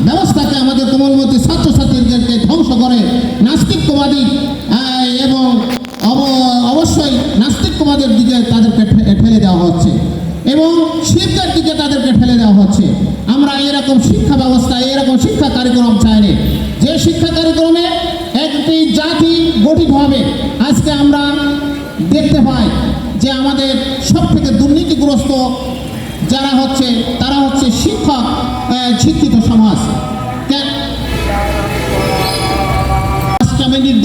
ব্যবস্থাকে, আমাদের কোমলমতি ছাত্রছাত্রীদেরকে ধ্বংস করে নাস্তিকবাদী এবং অবশ্যই নাস্তিকবাদের দিকে তাদেরকে ঠেলে দেওয়া হচ্ছে এবং শিক্ষার দিকে তাদেরকে ঠেলে দেওয়া হচ্ছে। আমরা এরকম শিক্ষা ব্যবস্থা, এরকম শিক্ষা কার্যক্রম চাইনি, যে শিক্ষা কার্যক্রমে একটি জাতি গঠিত হবে। আজকে আমরা দেখতে পাই যে আমাদের সব থেকে দুর্নীতিগ্রস্ত যারা হচ্ছে তারা হচ্ছে শিক্ষিত সমাজ।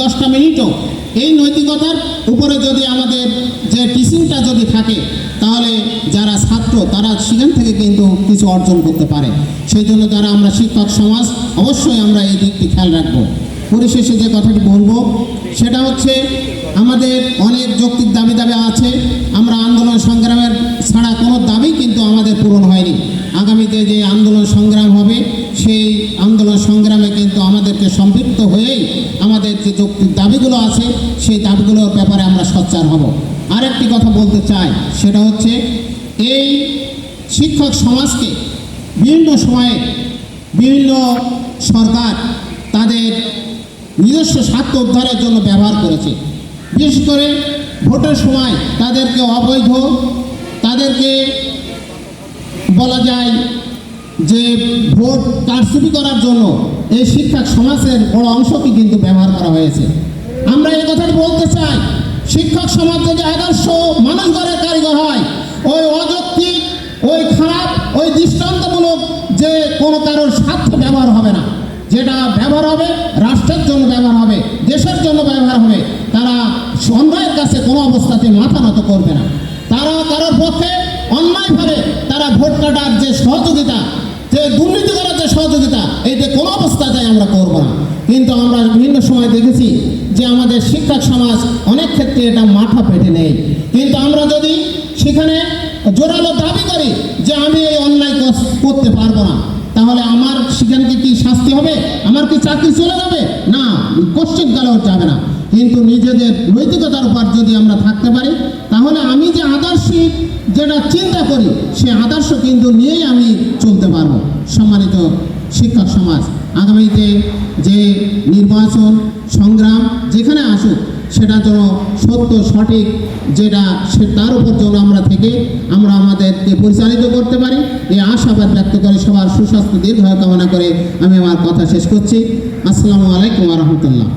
10টা মিনিটও এই নৈতিকতার উপরে যদি আমাদের যে টিচিংটা যদি থাকে, তাহলে যারা ছাত্র তারা সেখান থেকে কিন্তু কিছু অর্জন করতে পারে। সেই জন্য যারা আমরা শিক্ষক সমাজ অবশ্যই আমরা এই দিকটি খেয়াল রাখবো। পরিশেষে যে কথাটি বলবো সেটা হচ্ছে, আমাদের অনেক যৌক্তিক দাবি আছে। আমরা আন্দোলন সংগ্রামের ছাড়া কোনো দাবি কিন্তু আমাদের পূরণ হয়নি। আগামীতে যে আন্দোলন সংগ্রাম হবে, সেই আন্দোলন সংগ্রামে কিন্তু আমাদেরকে সম্পৃক্ত হয়েই আমাদের যে যৌক্তিক দাবিগুলো আছে সেই দাবিগুলোর ব্যাপারে আমরা সোচ্চার হব। আরেকটি কথা বলতে চাই, সেটা হচ্ছে এই শিক্ষক সমাজকে বিভিন্ন সময়ে বিভিন্ন সরকার তাদের নিজস্ব স্বার্থ উদ্ধারের জন্য ব্যবহার করেছে। বিশেষ করে ভোটের সময় তাদেরকে অবৈধ, তাদেরকে বলা যায় যে ভোট কারচুপি করার জন্য এই শিক্ষক সমাজের বড় অংশকে কিন্তু ব্যবহার করা হয়েছে। আমরা এই কথাটি বলতে চাই, শিক্ষক সমাজ যদি আদর্শ মানুষ গড়ার কারিগর হয়, ওই অযৌক্তিক, ওই খারাপ, ওই দৃষ্টান্তমূলক যে কোনো কারোর স্বার্থ ব্যবহার হবে না। যেটা ব্যবহার হবে রাষ্ট্রের জন্য ব্যবহার হবে, দেশের জন্য ব্যবহার হবে। তারা অন্যায়ের কাছে কোনো অবস্থাতে মাথা নত করবে না। তারা কারোর পক্ষে অন্যায়ভাবে তারা ভোট কাটার যে সহযোগিতা, যে দুর্নীতি করার যে সহযোগিতা, এইটা কোনো অবস্থাতেই আমরা করব না। কিন্তু আমরা বিভিন্ন সময় দেখেছি যে আমাদের শিক্ষক সমাজ অনেক ক্ষেত্রে এটা মাথা পেতে নেই। কিন্তু আমরা যদি সেখানে জোরালো দাবি করি যে আমি এই অন্যায় করতে পারবো না, তাহলে আমার সেখানে কি শাস্তি হবে? আমার কি চাকরি চলে যাবে? না, কোশ্চেন কালেও যাবে না। কিন্তু নিজেদের নৈতিকতার উপর যদি আমরা থাকতে পারি, তাহলে আমি যে আদর্শিক যেটা চিন্তা করি সেই আদর্শ কিন্তু নিয়েই আমি চলতে পারবো। সম্মানিত শিক্ষক সমাজ, আগামীতে যে নির্বাচন সংগ্রাম যেখানে আসুক, সেটা যেন সত্য সঠিক যেটা তার উপর যেন আমরা থেকে আমরা আমাদেরকে পরিচালিত করতে পারি, এই আশাবাদ ব্যক্ত করে সবার সুস্বাস্থ্য দীর্ঘায়ু কামনা করে আমি আমার কথা শেষ করছি। আসসালামু আলাইকুম ওয়া রাহমাতুল্লাহ।